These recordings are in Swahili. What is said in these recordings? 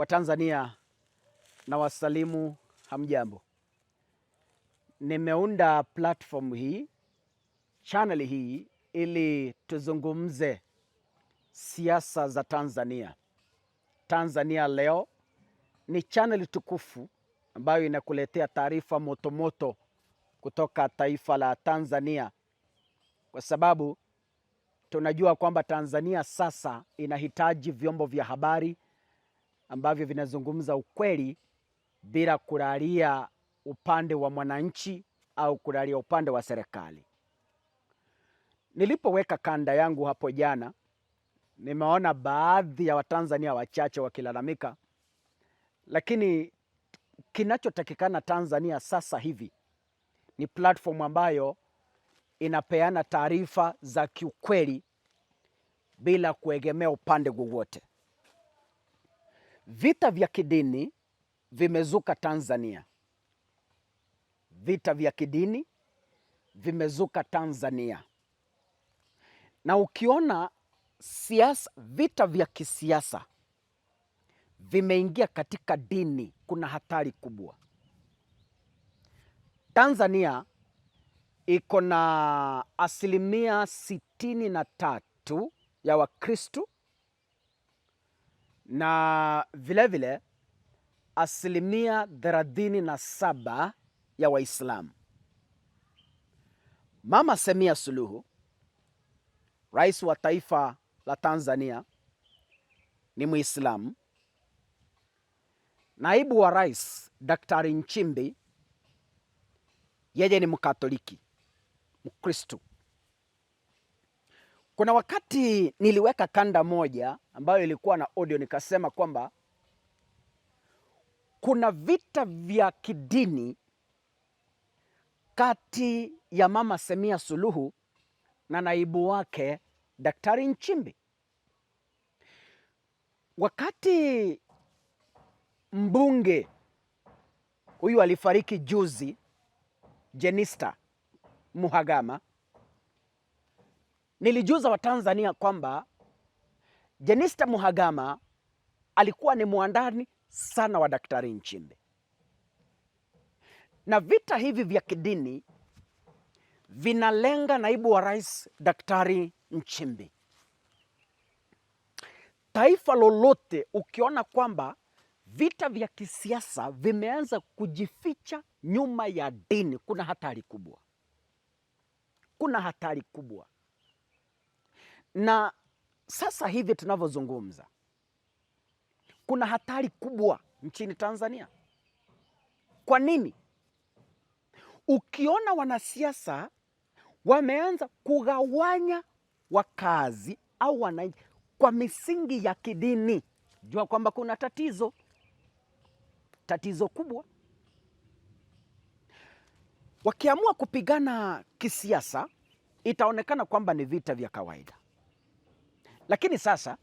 Watanzania na wasalimu, hamjambo. Nimeunda platform hii, channel hii, ili tuzungumze siasa za Tanzania. Tanzania Leo ni channel tukufu ambayo inakuletea taarifa motomoto kutoka taifa la Tanzania, kwa sababu tunajua kwamba Tanzania sasa inahitaji vyombo vya habari ambavyo vinazungumza ukweli bila kulalia upande wa mwananchi au kulalia upande wa serikali. Nilipoweka kanda yangu hapo jana, nimeona baadhi ya Watanzania wachache wakilalamika, lakini kinachotakikana Tanzania sasa hivi ni platform ambayo inapeana taarifa za kiukweli bila kuegemea upande wowote. Vita vya kidini vimezuka Tanzania. Vita vya kidini vimezuka Tanzania. Na ukiona vita vya kisiasa vimeingia katika dini, kuna hatari kubwa. Tanzania iko na 63% ya Wakristo na vilevile 37% ya Waislamu. Mama Samia Suluhu, rais wa taifa la Tanzania, ni Muislamu. Naibu wa rais Daktari Nchimbi, yeye ni Mkatoliki, Mkristo. Kuna wakati niliweka kanda moja ambayo ilikuwa na audio, nikasema kwamba kuna vita vya kidini kati ya Mama Samia Suluhu na naibu wake Daktari Nchimbi. Wakati mbunge huyu alifariki juzi, Jenista Mhagama, nilijuza Watanzania kwamba Jenista Mhagama alikuwa ni mwandani sana wa Daktari Nchimbi. Na vita hivi vya kidini vinalenga naibu wa rais Daktari Nchimbi. Taifa lolote ukiona kwamba vita vya kisiasa vimeanza kujificha nyuma ya dini, kuna hatari kubwa. Kuna hatari kubwa. Na sasa hivi tunavyozungumza, kuna hatari kubwa nchini Tanzania. Kwa nini? Ukiona wanasiasa wameanza kugawanya wakazi au wananchi kwa misingi ya kidini, jua kwamba kuna tatizo kubwa. Wakiamua kupigana kisiasa, itaonekana kwamba ni vita vya kawaida. Lakini sasa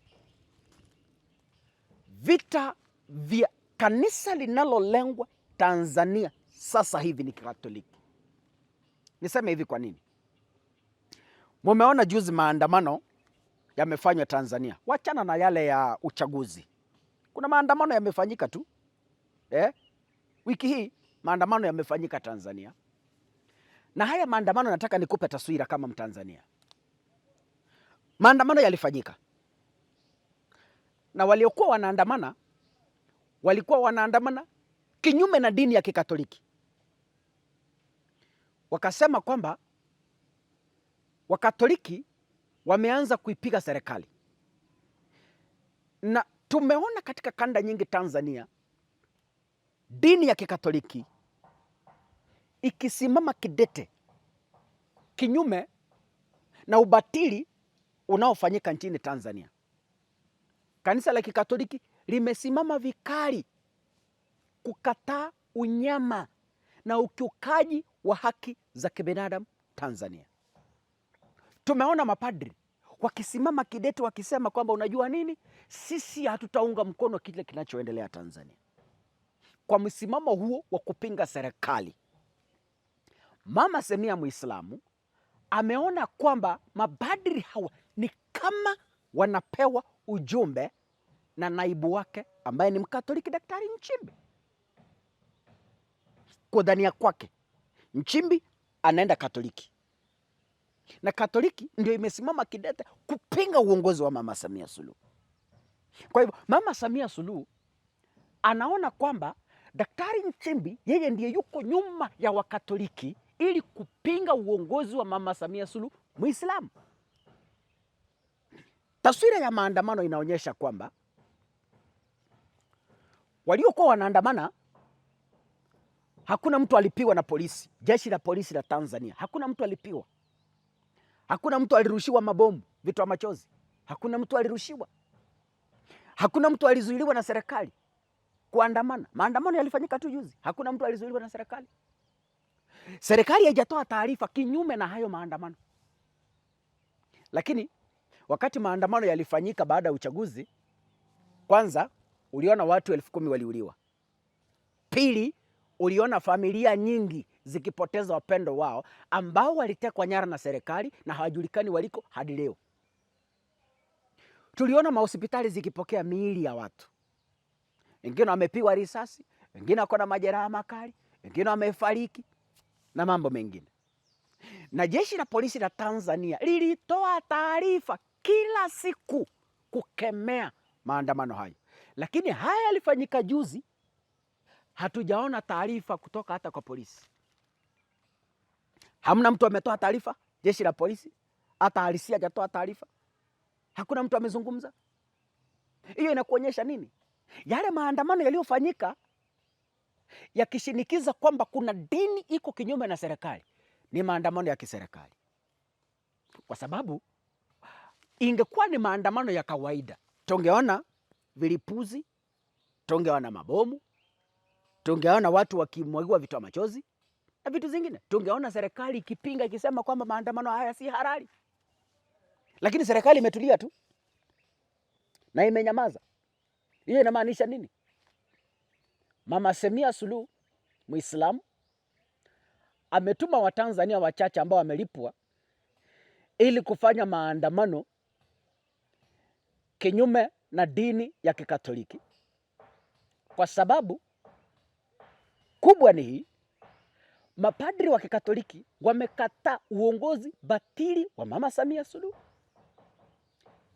vita vya kanisa linalolengwa Tanzania sasa hivi ni Katoliki. Niseme hivi kwa nini? Mumeona juzi maandamano yamefanywa Tanzania. Wachana na yale ya uchaguzi. Kuna maandamano yamefanyika tu. Wiki hii maandamano yamefanyika Tanzania. Na haya maandamano nataka nikupe taswira kama Mtanzania. Maandamano yalifanyika. Na waliokuwa wanaandamana walikuwa wanaandamana kinyume na dini ya Kikatoliki. Wakasema kwamba Wakatoliki wameanza kuipiga serikali. Na tumeona katika kanda nyingi Tanzania dini ya Kikatoliki ikisimama kidete kinyume na ubatili unaofanyika nchini Tanzania. Kanisa la Kikatoliki limesimama vikali kukataa unyama na ukiukaji wa haki za kibinadamu Tanzania. Tumeona mapadri wakisimama kidete wakisema kwamba unajua nini? Sisi hatutaunga mkono kile kinachoendelea Tanzania. Kwa msimamo huo wa kupinga serikali, Mama Samia Muislamu ameona kwamba mapadri hawa ni kama wanapewa ujumbe na naibu wake ambaye ni Mkatoliki, Daktari Nchimbi. Kudhania kwake Nchimbi anaenda Katoliki, na Katoliki ndio imesimama kidete kupinga uongozi wa Mama Samia Suluhu. Kwa hivyo Mama Samia Suluhu anaona kwamba Daktari Nchimbi yeye ndiye yuko nyuma ya Wakatoliki ili kupinga uongozi wa Mama Samia Suluhu, Muislamu. Taswira ya maandamano inaonyesha kwamba waliokuwa wanaandamana, hakuna mtu alipiwa na polisi, jeshi la polisi la Tanzania. Hakuna mtu alipiwa, hakuna mtu alirushiwa mabomu, vitoa machozi, hakuna mtu alirushiwa, hakuna mtu alizuiliwa na serikali kuandamana. Maandamano yalifanyika tu juzi, hakuna mtu alizuiliwa na serikali. Serikali haijatoa taarifa kinyume na hayo maandamano. Lakini wakati maandamano yalifanyika baada ya uchaguzi, kwanza uliona watu 10,000 waliuliwa. Pili, uliona familia nyingi zikipoteza wapendo wao ambao walitekwa nyara na serikali na hawajulikani waliko hadi leo. Tuliona mahospitali zikipokea miili ya watu, wengine wamepigwa risasi, wengine wako na majeraha makali, wengine wamefariki na mambo mengine. Na jeshi la polisi la Tanzania lilitoa taarifa kila siku kukemea maandamano hayo, lakini haya yalifanyika juzi. Hatujaona taarifa kutoka hata kwa polisi. Hamna mtu ametoa taarifa, jeshi la polisi hata halisi hajatoa taarifa. Hakuna mtu amezungumza. Hiyo inakuonyesha nini? Yale maandamano yaliyofanyika yakishinikiza kwamba kuna dini iko kinyume na serikali ni maandamano ya kiserikali. Kwa sababu ingekuwa ni maandamano ya kawaida, tungeona vilipuzi, tungeona mabomu, tungeona watu wakimwagiwa vitoa machozi na vitu zingine. Tungeona serikali ikipinga ikisema kwamba maandamano haya si halali. Lakini serikali imetulia tu na imenyamaza. Hiyo inamaanisha nini? Mama Samia Suluhu, Muislamu, ametuma Watanzania wachache ambao wamelipwa ili kufanya maandamano kinyume na dini ya Kikatoliki. Kwa sababu kubwa ni hii: mapadri wa Kikatoliki wamekataa uongozi batili wa Mama Samia Suluhu.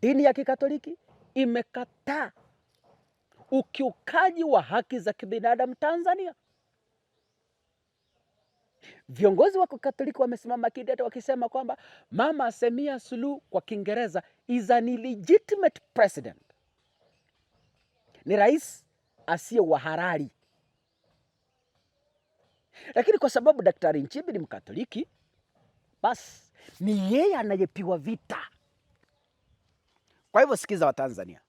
Dini ya Kikatoliki imekataa ukiukaji wa haki za kibinadamu Tanzania. Viongozi wa Kikatoliki wamesimama kidete wakisema kwamba Mama Samia Suluhu, kwa Kiingereza, is an illegitimate president. Ni rais asiye wa halali. Lakini kwa sababu Daktari Nchimbi ni Mkatoliki, basi ni yeye anayepiwa vita. Kwa hivyo sikiza Watanzania,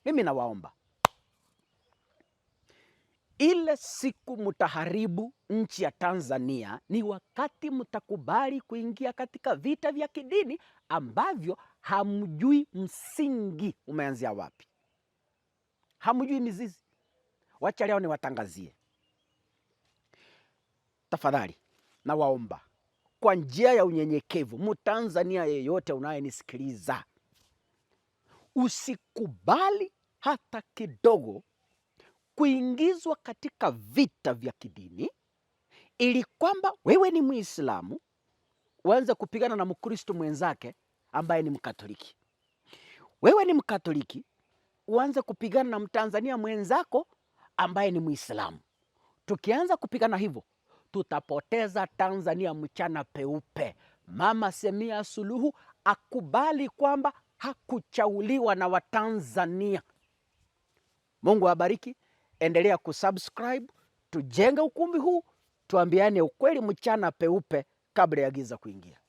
mimi nawaomba, ile siku mutaharibu nchi ya Tanzania ni wakati mutakubali kuingia katika vita vya kidini ambavyo hamjui msingi umeanzia wapi, hamjui mizizi. Wacha leo niwatangazie. Tafadhali nawaomba kwa njia ya unyenyekevu, Mtanzania yeyote unayenisikiliza, usikubali hata kidogo kuingizwa katika vita vya kidini ili kwamba wewe ni Muislamu uanze kupigana na Mkristo mwenzake ambaye ni Mkatoliki. Wewe ni Mkatoliki uanze kupigana na Mtanzania mwenzako ambaye ni Muislamu. Tukianza kupigana hivyo, tutapoteza Tanzania mchana peupe. Mama Samia Suluhu akubali kwamba hakuchauliwa na Watanzania. Mungu awabariki. Endelea kusubscribe, tujenge ukumbi huu, tuambiane ukweli mchana peupe kabla ya giza kuingia.